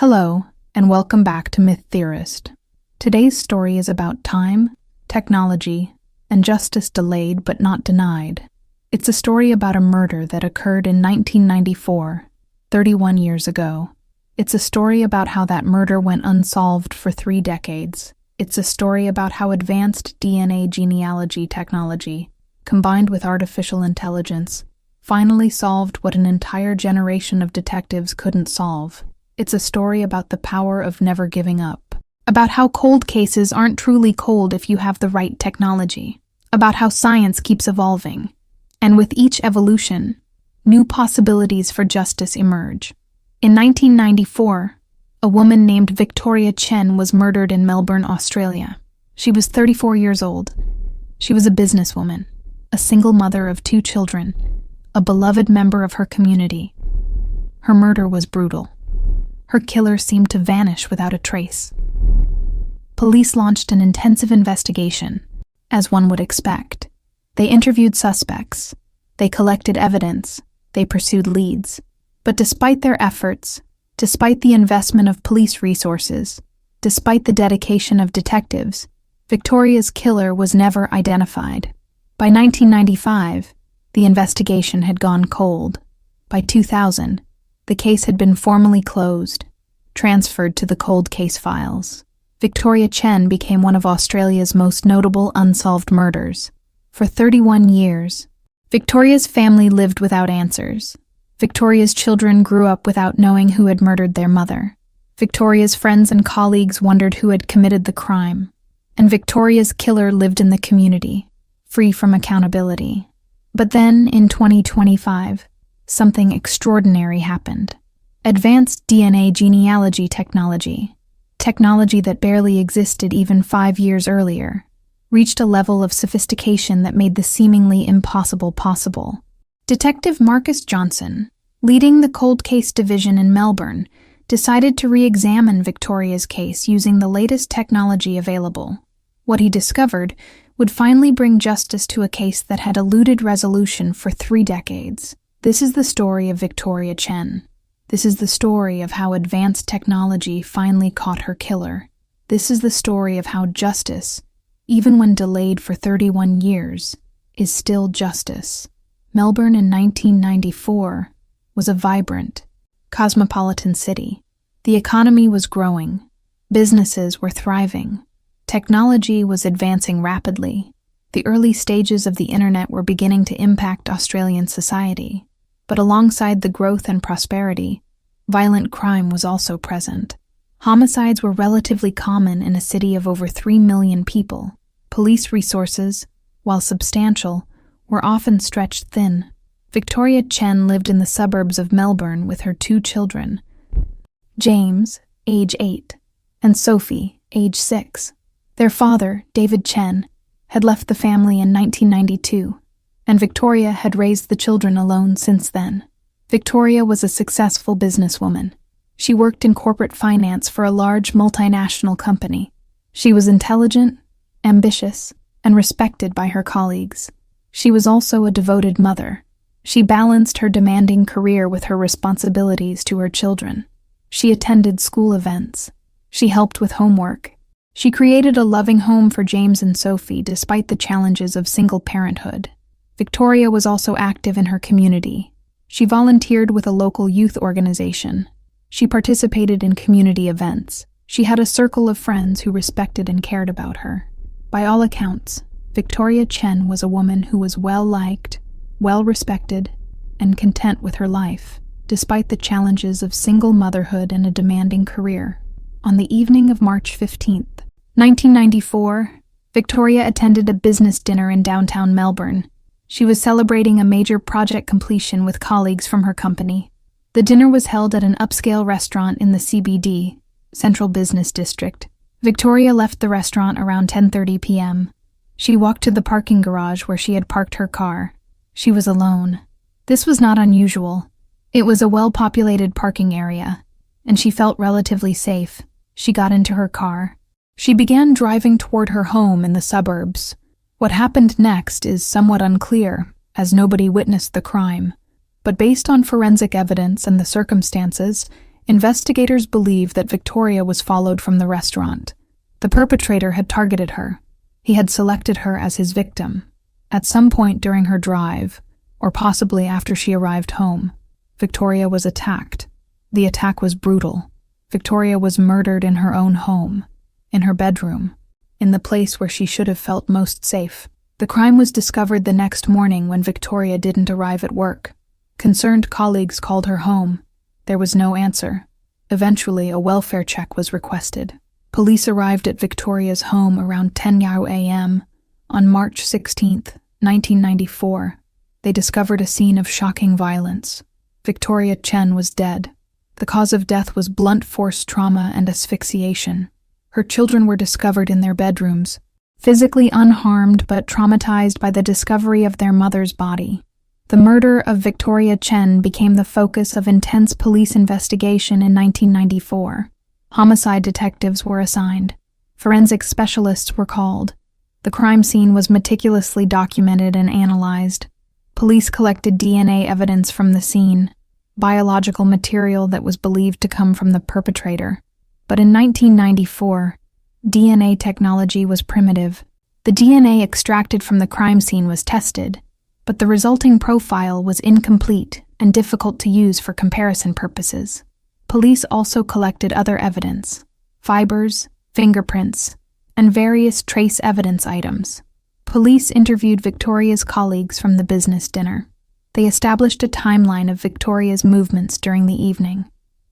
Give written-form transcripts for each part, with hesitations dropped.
Hello, and welcome back to Myth Theorist. Today's story is about time, technology, and justice delayed but not denied. It's a story about a murder that occurred in 1994, 31 years ago. It's a story about how that murder went unsolved for 3 decades. It's a story about how advanced DNA genealogy technology, combined with artificial intelligence, finally solved what an entire generation of detectives couldn't solve. It's a story about the power of never giving up, about how cold cases aren't truly cold if you have the right technology, about how science keeps evolving, and with each evolution, new possibilities for justice emerge. In 1994, a woman named Victoria Chen was murdered in Melbourne, Australia. She was 34 years old. She was a businesswoman, a single mother of 2 children, a beloved member of her community. Her murder was brutal. Her killer seemed to vanish without a trace. Police launched an intensive investigation, as one would expect. They interviewed suspects. They collected evidence. They pursued leads. But despite their efforts, despite the investment of police resources, despite the dedication of detectives, Victoria's killer was never identified. By 1995, the investigation had gone cold. By 2000, the case had been formally closed, transferred to the cold case files. Victoria Chen became one of Australia's most notable unsolved murders. For 31 years, Victoria's family lived without answers. Victoria's children grew up without knowing who had murdered their mother. Victoria's friends and colleagues wondered who had committed the crime. And Victoria's killer lived in the community, free from accountability. But then, in 2025, something extraordinary happened. Advanced DNA genealogy technology that barely existed even 5 years earlier, reached a level of sophistication that made the seemingly impossible possible. Detective Marcus Johnson, leading the cold case division in Melbourne, decided to re-examine Victoria's case using the latest technology available. What he discovered would finally bring justice to a case that had eluded resolution for 3 decades. This is the story of Victoria Chen. This is the story of how advanced technology finally caught her killer. This is the story of how justice, even when delayed for 31 years, is still justice. Melbourne in 1994 was a vibrant, cosmopolitan city. The economy was growing. Businesses were thriving. Technology was advancing rapidly. The early stages of the internet were beginning to impact Australian society. But alongside the growth and prosperity, violent crime was also present. Homicides were relatively common in a city of over 3 million people. Police resources, while substantial, were often stretched thin. Victoria Chen lived in the suburbs of Melbourne with her 2 children, James, age 8, and Sophie, age 6. Their father, David Chen, had left the family in 1992, and Victoria had raised the children alone since then. Victoria was a successful businesswoman. She worked in corporate finance for a large multinational company. She was intelligent, ambitious, and respected by her colleagues. She was also a devoted mother. She balanced her demanding career with her responsibilities to her children. She attended school events. She helped with homework. She created a loving home for James and Sophie despite the challenges of single parenthood. Victoria was also active in her community. She volunteered with a local youth organization. She participated in community events. She had a circle of friends who respected and cared about her. By all accounts, Victoria Chen was a woman who was well-liked, well-respected, and content with her life, despite the challenges of single motherhood and a demanding career. On the evening of March 15th, 1994, Victoria attended a business dinner in downtown Melbourne. She was celebrating a major project completion with colleagues from her company. The dinner was held at an upscale restaurant in the CBD, Central Business District. Victoria left the restaurant around 10:30 p.m. She walked to the parking garage where she had parked her car. She was alone. This was not unusual. It was a well-populated parking area, and she felt relatively safe. She got into her car. She began driving toward her home in the suburbs. What happened next is somewhat unclear, as nobody witnessed the crime. But based on forensic evidence and the circumstances, Investigators believe that Victoria was followed from the restaurant. The perpetrator had targeted her. He had selected her as his victim. At some point during her drive, or possibly after she arrived home, Victoria was attacked. The attack was brutal. Victoria was murdered in her own home, in her bedroom, in the place where she should have felt most safe. The crime was discovered the next morning when Victoria didn't arrive at work. Concerned colleagues called her home. There was no answer. Eventually, a welfare check was requested. Police arrived at Victoria's home around 10 a.m. on March 16, 1994. They discovered a scene of shocking violence. Victoria Chen was dead. The cause of death was blunt force trauma and asphyxiation. Her children were discovered in their bedrooms, physically unharmed but traumatized by the discovery of their mother's body. The murder of Victoria Chen became the focus of intense police investigation in 1994. Homicide detectives were assigned. Forensic specialists were called. The crime scene was meticulously documented and analyzed. Police collected DNA evidence from the scene, biological material that was believed to come from the perpetrator. But in 1994, DNA technology was primitive. The DNA extracted from the crime scene was tested, but the resulting profile was incomplete and difficult to use for comparison purposes. Police also collected other evidence: fibers, fingerprints, and various trace evidence items. Police interviewed Victoria's colleagues from the business dinner. They established a timeline of Victoria's movements during the evening.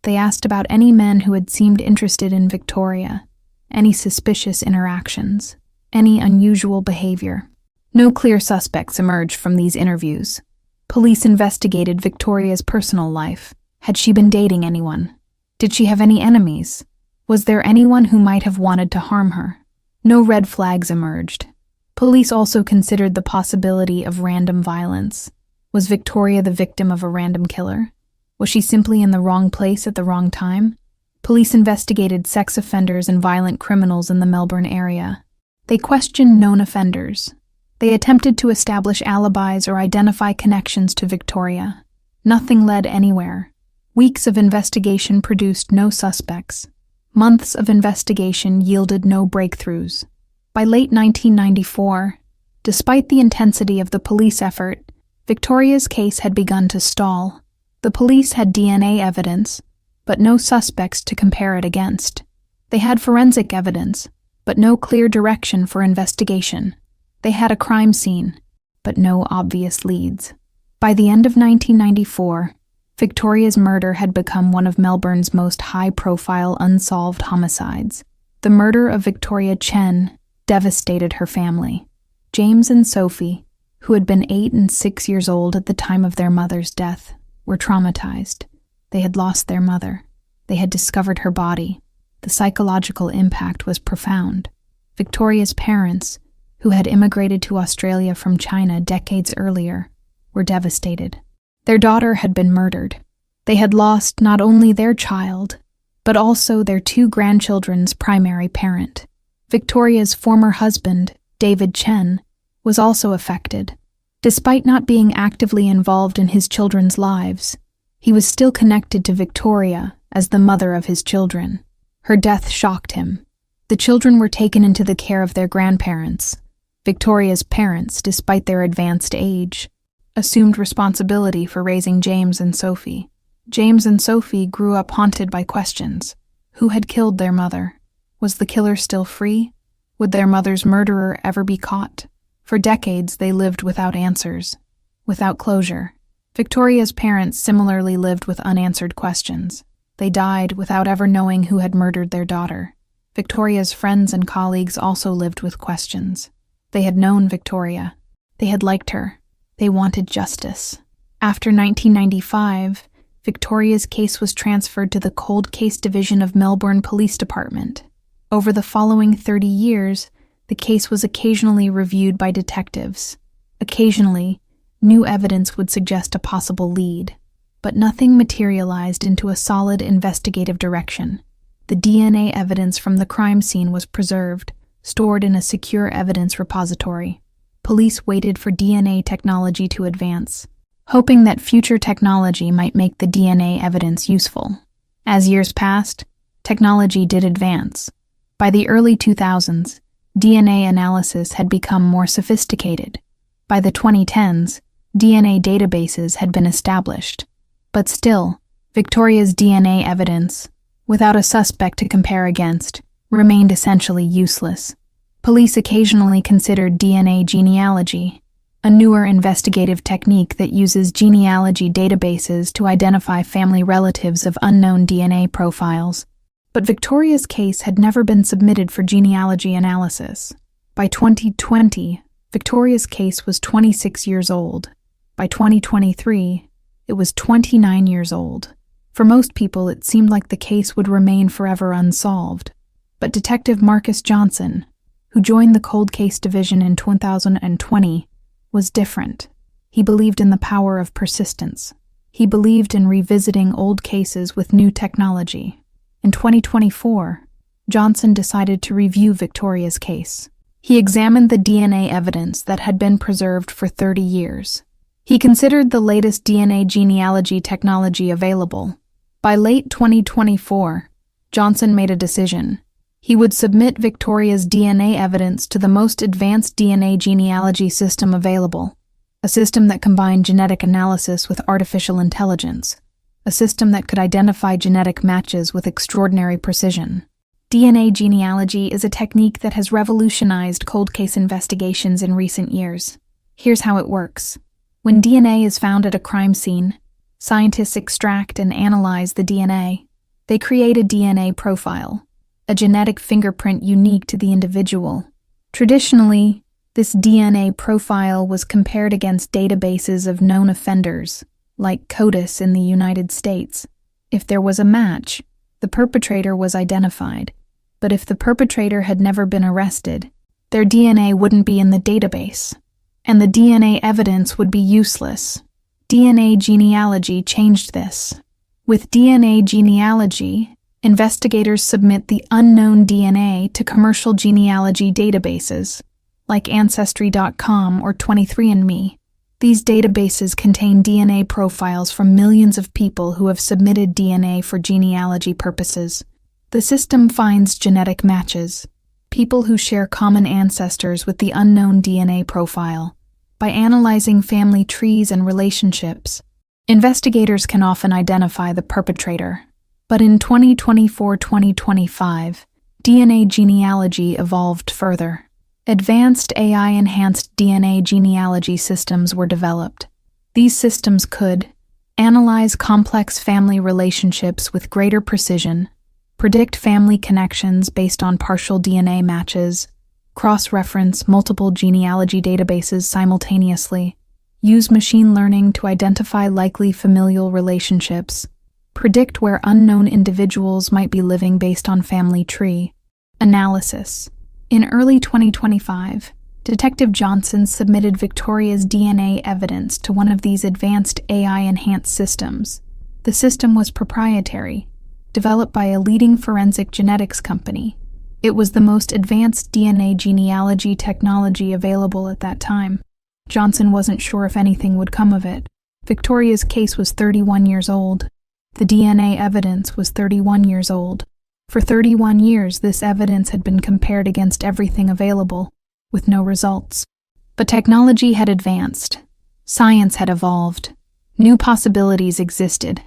They asked about any men who had seemed interested in Victoria, any suspicious interactions, any unusual behavior. No clear suspects emerged from these interviews. Police investigated Victoria's personal life. Had she been dating anyone? Did she have any enemies? Was there anyone who might have wanted to harm her? No red flags emerged. Police also considered the possibility of random violence. Was Victoria the victim of a random killer? Was she simply in the wrong place at the wrong time? Police investigated sex offenders and violent criminals in the Melbourne area. They questioned known offenders. They attempted to establish alibis or identify connections to Victoria. Nothing led anywhere. Weeks of investigation produced no suspects. Months of investigation yielded no breakthroughs. By late 1994, despite the intensity of the police effort, Victoria's case had begun to stall. The police had DNA evidence, but no suspects to compare it against. They had forensic evidence, but no clear direction for investigation. They had a crime scene, but no obvious leads. By the end of 1994, Victoria's murder had become one of Melbourne's most high-profile unsolved homicides. The murder of Victoria Chen devastated her family. James and Sophie, who had been 8 and 6 years old at the time of their mother's death, were traumatized. They had lost their mother. They had discovered her body. The psychological impact was profound. Victoria's parents, who had immigrated to Australia from China decades earlier, were devastated. Their daughter had been murdered. They had lost not only their child, but also their 2 grandchildren's primary parent. Victoria's former husband, David Chen, was also affected. Despite not being actively involved in his children's lives, he was still connected to Victoria as the mother of his children. Her death shocked him. The children were taken into the care of their grandparents. Victoria's parents, despite their advanced age, assumed responsibility for raising James and Sophie. James and Sophie grew up haunted by questions. Who had killed their mother? Was the killer still free? Would their mother's murderer ever be caught? For decades, they lived without answers, without closure. Victoria's parents similarly lived with unanswered questions. They died without ever knowing who had murdered their daughter. Victoria's friends and colleagues also lived with questions. They had known Victoria. They had liked her. They wanted justice. After 1995, Victoria's case was transferred to the Cold Case Division of Melbourne Police Department. Over the following 30 years, the case was occasionally reviewed by detectives. Occasionally, new evidence would suggest a possible lead, but nothing materialized into a solid investigative direction. The DNA evidence from the crime scene was preserved, stored in a secure evidence repository. Police waited for DNA technology to advance, hoping that future technology might make the DNA evidence useful. As years passed, technology did advance. By the early 2000s, DNA analysis had become more sophisticated. By the 2010s, DNA databases had been established. But still, Victoria's DNA evidence, without a suspect to compare against, remained essentially useless. Police occasionally considered DNA genealogy, a newer investigative technique that uses genealogy databases to identify family relatives of unknown DNA profiles. But Victoria's case had never been submitted for genealogy analysis. By 2020, Victoria's case was 26 years old. By 2023, it was 29 years old. For most people, it seemed like the case would remain forever unsolved. But Detective Marcus Johnson, who joined the Cold Case Division in 2020, was different. He believed in the power of persistence. He believed in revisiting old cases with new technology. In 2024, Johnson decided to review Victoria's case. He examined the DNA evidence that had been preserved for 30 years. He considered the latest DNA genealogy technology available. By late 2024, Johnson made a decision. He would submit Victoria's DNA evidence to the most advanced DNA genealogy system available, a system that combined genetic analysis with artificial intelligence, a system that could identify genetic matches with extraordinary precision. DNA genealogy is a technique that has revolutionized cold case investigations in recent years. Here's how it works. When DNA is found at a crime scene, scientists extract and analyze the DNA. They create a DNA profile, a genetic fingerprint unique to the individual. Traditionally, this DNA profile was compared against databases of known offenders, like CODIS in the United States. If there was a match, the perpetrator was identified. But if the perpetrator had never been arrested, their DNA wouldn't be in the database, and the DNA evidence would be useless. DNA genealogy changed this. With DNA genealogy, investigators submit the unknown DNA to commercial genealogy databases, like Ancestry.com or 23andMe. These databases contain DNA profiles from millions of people who have submitted DNA for genealogy purposes. The system finds genetic matches, people who share common ancestors with the unknown DNA profile. By analyzing family trees and relationships, investigators can often identify the perpetrator. But in 2024-2025, DNA genealogy evolved further. Advanced AI-enhanced DNA genealogy systems were developed. These systems could analyze complex family relationships with greater precision, predict family connections based on partial DNA matches, cross-reference multiple genealogy databases simultaneously, use machine learning to identify likely familial relationships, predict where unknown individuals might be living based on family tree. Analysis. In early 2025, Detective Johnson submitted Victoria's DNA evidence to one of these advanced AI-enhanced systems. The system was proprietary, developed by a leading forensic genetics company. It was the most advanced DNA genealogy technology available at that time. Johnson wasn't sure if anything would come of it. Victoria's case was 31 years old. The DNA evidence was 31 years old. For 31 years, this evidence had been compared against everything available, with no results. But technology had advanced. Science had evolved. New possibilities existed.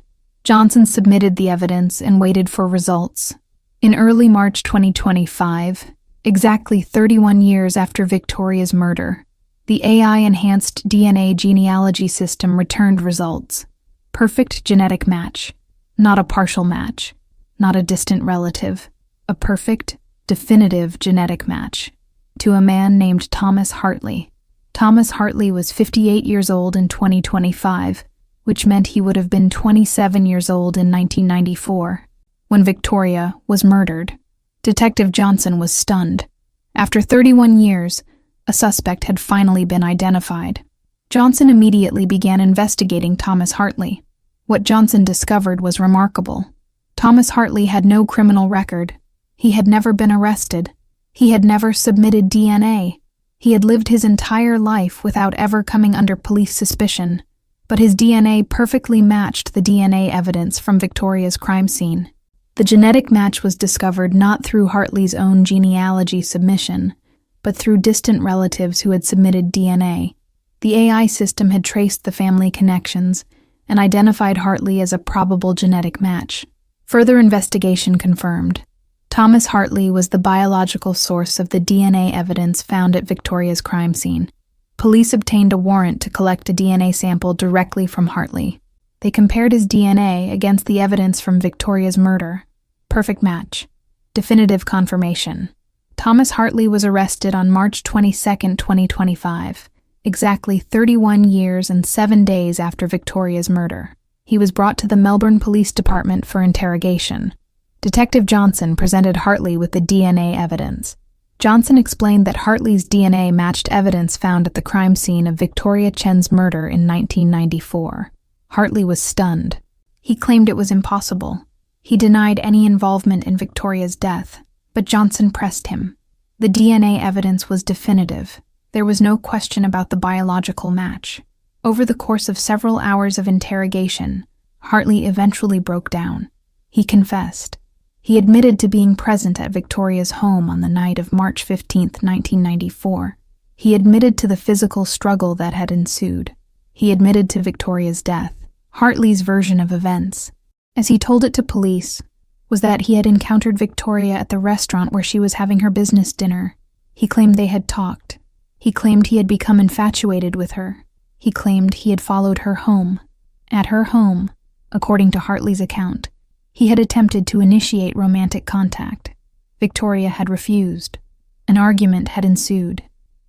Johnson submitted the evidence and waited for results. In early March 2025, exactly 31 years after Victoria's murder, the AI-enhanced DNA genealogy system returned results. Perfect genetic match. Not a partial match. Not a distant relative. A perfect, definitive genetic match. To a man named Thomas Hartley. Thomas Hartley was 58 years old in 2025, which meant he would have been 27 years old in 1994. When Victoria was murdered, Detective Johnson was stunned. After 31 years, a suspect had finally been identified. Johnson immediately began investigating Thomas Hartley. What Johnson discovered was remarkable. Thomas Hartley had no criminal record. He had never been arrested. He had never submitted DNA. He had lived his entire life without ever coming under police suspicion. but his DNA perfectly matched the DNA evidence from Victoria's crime scene. The genetic match was discovered not through Hartley's own genealogy submission, but through distant relatives who had submitted DNA. The AI system had traced the family connections and identified Hartley as a probable genetic match. Further investigation confirmed Thomas Hartley was the biological source of the DNA evidence found at Victoria's crime scene. Police obtained a warrant to collect a DNA sample directly from Hartley. They compared his DNA against the evidence from Victoria's murder. Perfect match. Definitive confirmation. Thomas Hartley was arrested on March 22, 2025, exactly 31 years and 7 days after Victoria's murder. He was brought to the Melbourne Police Department for interrogation. Detective Johnson presented Hartley with the DNA evidence. Johnson explained that Hartley's DNA matched evidence found at the crime scene of Victoria Chen's murder in 1994. Hartley was stunned. He claimed it was impossible. He denied any involvement in Victoria's death, but Johnson pressed him. The DNA evidence was definitive. There was no question about the biological match. Over the course of several hours of interrogation, Hartley eventually broke down. He confessed. He admitted to being present at Victoria's home on the night of March 15, 1994. He admitted to the physical struggle that had ensued. He admitted to Victoria's death. Hartley's version of events, as he told it to police, was that he had encountered Victoria at the restaurant where she was having her business dinner. He claimed they had talked. He claimed he had become infatuated with her. He claimed he had followed her home. At her home, according to Hartley's account, he had attempted to initiate romantic contact. Victoria had refused. An argument had ensued.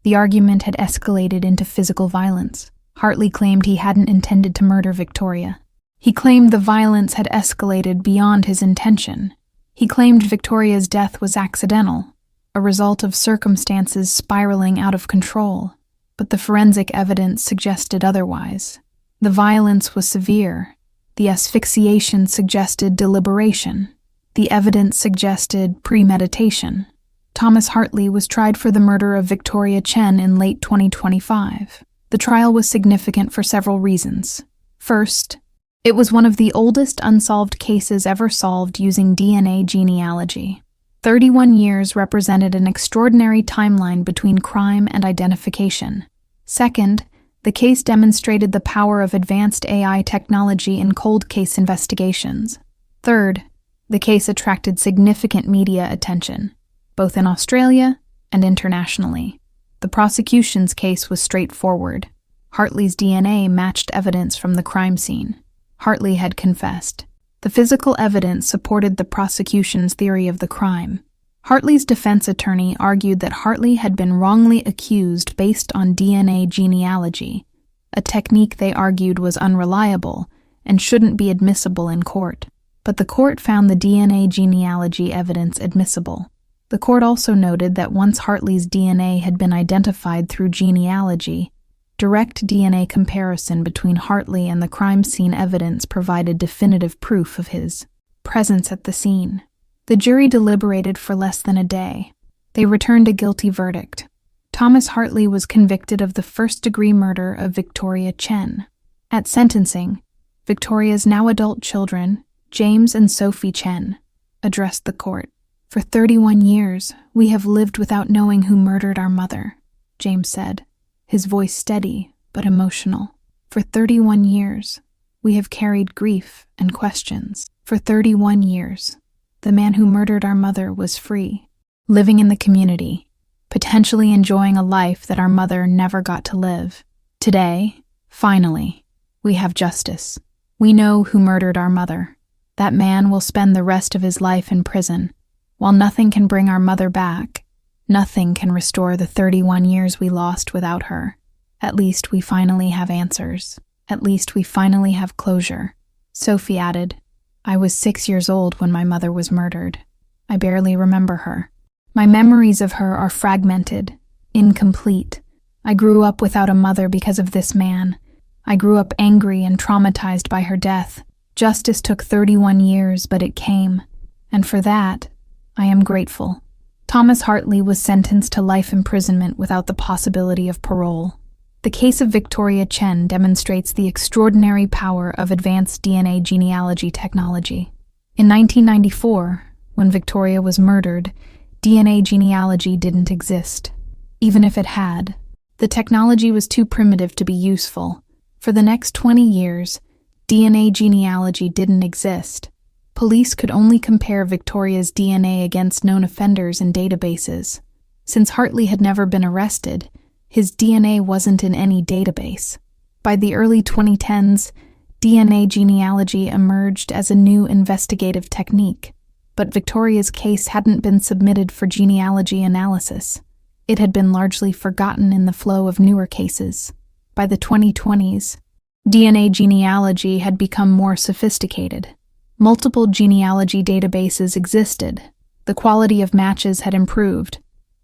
The argument had escalated into physical violence. Hartley claimed he hadn't intended to murder Victoria. He claimed the violence had escalated beyond his intention. He claimed Victoria's death was accidental, a result of circumstances spiraling out of control. But the forensic evidence suggested otherwise. The violence was severe. The asphyxiation suggested deliberation. The evidence suggested premeditation. Thomas Hartley was tried for the murder of Victoria Chen in late 2025. The trial was significant for several reasons. First, it was one of the oldest unsolved cases ever solved using DNA genealogy. 31 years represented an extraordinary timeline between crime and identification. Second, the case demonstrated the power of advanced AI technology in cold case investigations. Third, the case attracted significant media attention, both in Australia and internationally. The prosecution's case was straightforward. Hartley's DNA matched evidence from the crime scene. Hartley had confessed. The physical evidence supported the prosecution's theory of the crime. Hartley's defense attorney argued that Hartley had been wrongly accused based on DNA genealogy, a technique they argued was unreliable and shouldn't be admissible in court. But the court found the DNA genealogy evidence admissible. The court also noted that once Hartley's DNA had been identified through genealogy, direct DNA comparison between Hartley and the crime scene evidence provided definitive proof of his presence at the scene. The jury deliberated for less than a day. They returned a guilty verdict. Thomas Hartley was convicted of the first-degree murder of Victoria Chen. At sentencing, Victoria's now adult children, James and Sophie Chen, addressed the court. "For 31 years, we have lived without knowing who murdered our mother," James said, his voice steady but emotional. "For 31 years, we have carried grief and questions. For 31 years, the man who murdered our mother was free, living in the community, potentially enjoying a life that our mother never got to live. Today, finally, we have justice. We know who murdered our mother. That man will spend the rest of his life in prison. While nothing can bring our mother back, nothing can restore the 31 years we lost without her. At least we finally have answers. At least we finally have closure." Sophie added, "I was 6 years old when my mother was murdered. I barely remember her. My memories of her are fragmented, incomplete. I grew up without a mother because of this man. I grew up angry and traumatized by her death. Justice took 31 years, but it came. And for that, I am grateful." Thomas Hartley was sentenced to life imprisonment without the possibility of parole. The case of Victoria Chen demonstrates the extraordinary power of advanced DNA genealogy technology. In 1994, when Victoria was murdered, DNA genealogy didn't exist. Even if it had, the technology was too primitive to be useful. For the next 20 years, DNA genealogy didn't exist. Police could only compare Victoria's DNA against known offenders in databases. Since Hartley had never been arrested, his DNA wasn't in any database. By the early 2010s, DNA genealogy emerged as a new investigative technique, but Victoria's case hadn't been submitted for genealogy analysis. It had been largely forgotten in the flow of newer cases. By the 2020s, DNA genealogy had become more sophisticated. Multiple genealogy databases existed. The quality of matches had improved,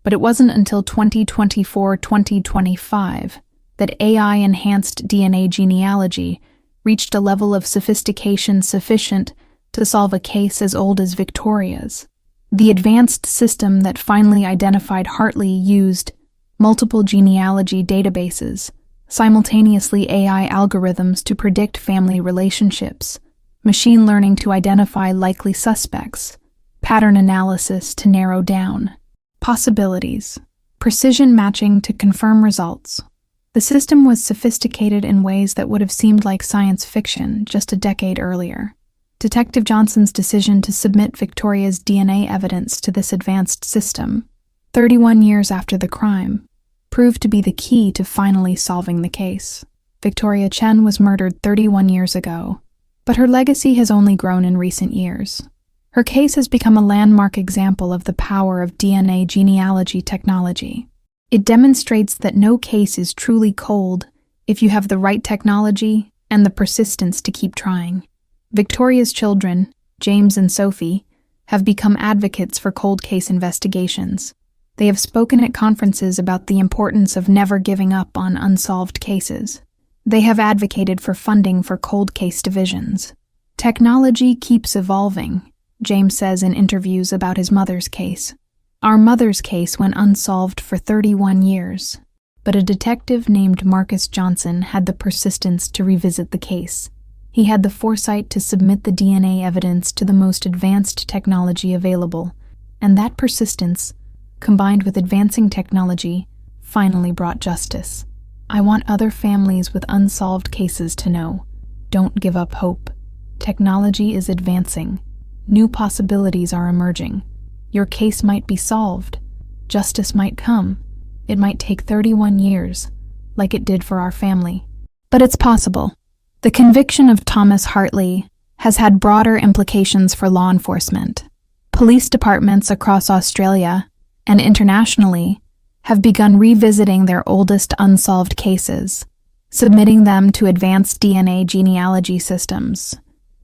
but it wasn't until 2024-2025 that AI-enhanced DNA genealogy reached a level of sophistication sufficient to solve a case as old as Victoria's. The advanced system that finally identified Hartley used multiple genealogy databases, simultaneously AI algorithms to predict family relationships, machine learning to identify likely suspects, pattern analysis to narrow down possibilities, precision matching to confirm results. The system was sophisticated in ways that would have seemed like science fiction just a decade earlier. Detective Johnson's decision to submit Victoria's DNA evidence to this advanced system, 31 years after the crime, proved to be the key to finally solving the case. Victoria Chen was murdered 31 years ago, but her legacy has only grown in recent years. Her case has become a landmark example of the power of DNA genealogy technology. It demonstrates that no case is truly cold if you have the right technology and the persistence to keep trying. Victoria's children, James and Sophie, have become advocates for cold case investigations. They have spoken at conferences about the importance of never giving up on unsolved cases. They have advocated for funding for cold case divisions. Technology keeps evolving, James says in interviews about his mother's case. Our mother's case went unsolved for 31 years, but a detective named Marcus Johnson had the persistence to revisit the case. He had the foresight to submit the DNA evidence to the most advanced technology available, and that persistence, combined with advancing technology, finally brought justice. I want other families with unsolved cases to know, don't give up hope. Technology is advancing. New possibilities are emerging. Your case might be solved. Justice might come. It might take 31 years, like it did for our family. But it's possible. The conviction of Thomas Hartley has had broader implications for law enforcement. Police departments across Australia and internationally have begun revisiting their oldest unsolved cases, submitting them to advanced DNA genealogy systems.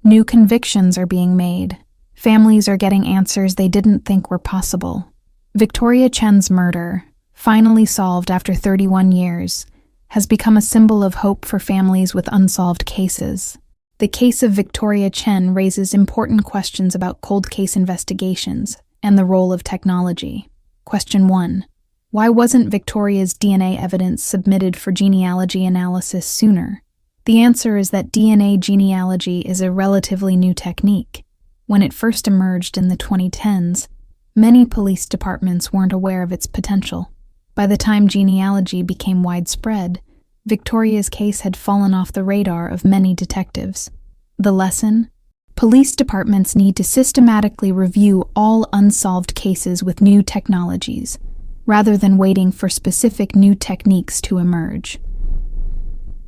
New convictions are being made. Families are getting answers they didn't think were possible. Victoria Chen's murder, finally solved after 31 years, has become a symbol of hope for families with unsolved cases. The case of Victoria Chen raises important questions about cold case investigations and the role of technology. Question 1. Why wasn't Victoria's DNA evidence submitted for genealogy analysis sooner? The answer is that DNA genealogy is a relatively new technique. When it first emerged in the 2010s, many police departments weren't aware of its potential. By the time genealogy became widespread, Victoria's case had fallen off the radar of many detectives. The lesson? Police departments need to systematically review all unsolved cases with new technologies, rather than waiting for specific new techniques to emerge.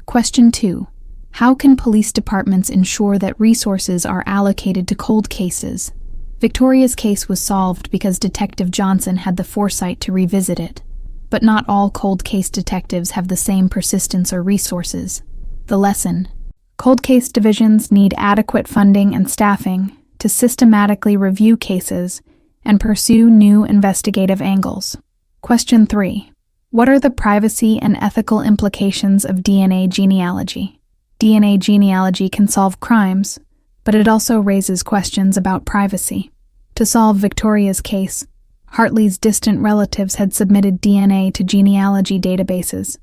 Question 2. How can police departments ensure that resources are allocated to cold cases? Victoria's case was solved because Detective Johnson had the foresight to revisit it. But not all cold case detectives have the same persistence or resources. The lesson: cold case divisions need adequate funding and staffing to systematically review cases and pursue new investigative angles. Question 3. What are the privacy and ethical implications of DNA genealogy? DNA genealogy can solve crimes, but it also raises questions about privacy. To solve Victoria's case, Hartley's distant relatives had submitted DNA to genealogy databases.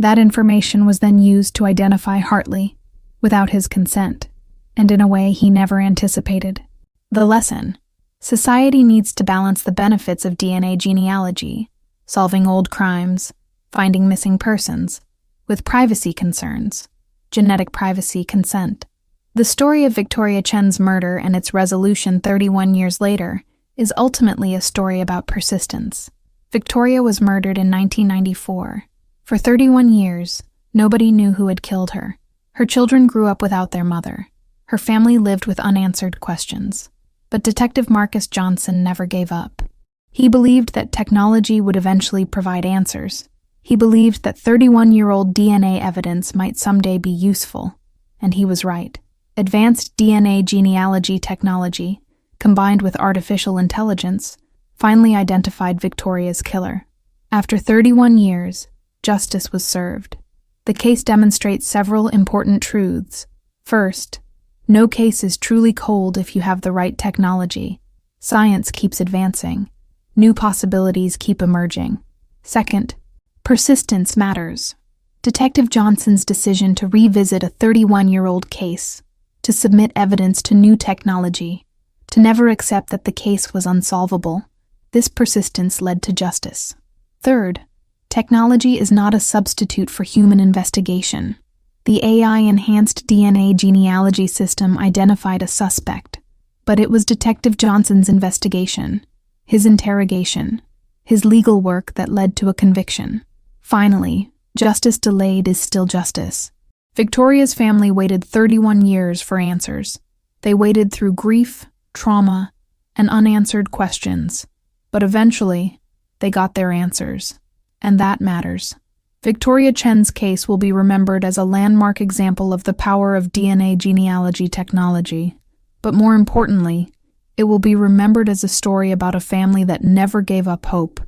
That information was then used to identify Hartley, without his consent, and in a way he never anticipated. The lesson: society needs to balance the benefits of DNA genealogy, solving old crimes, finding missing persons, with privacy concerns, genetic privacy consent. The story of Victoria Chen's murder and its resolution 31 years later is ultimately a story about persistence. Victoria was murdered in 1994. For 31 years, nobody knew who had killed her. Her children grew up without their mother. Her family lived with unanswered questions. But Detective Marcus Johnson never gave up. He believed that technology would eventually provide answers. He believed that 31-year-old DNA evidence might someday be useful. And he was right. Advanced DNA genealogy technology, combined with artificial intelligence, finally identified Victoria's killer. After 31 years, justice was served. The case demonstrates several important truths. First, no case is truly cold if you have the right technology. Science keeps advancing. New possibilities keep emerging. Second, persistence matters. Detective Johnson's decision to revisit a 31-year-old case, to submit evidence to new technology, to never accept that the case was unsolvable, this persistence led to justice. Third, technology is not a substitute for human investigation. The AI-enhanced DNA genealogy system identified a suspect, but it was Detective Johnson's investigation, his interrogation, his legal work that led to a conviction. Finally, justice delayed is still justice. Victoria's family waited 31 years for answers. They waited through grief, trauma, and unanswered questions. But eventually, they got their answers. And that matters. Victoria Chen's case will be remembered as a landmark example of the power of DNA genealogy technology. But more importantly, it will be remembered as a story about a family that never gave up hope,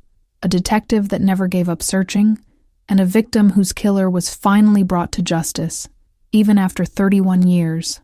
a detective that never gave up searching, and a victim whose killer was finally brought to justice, even after 31 years.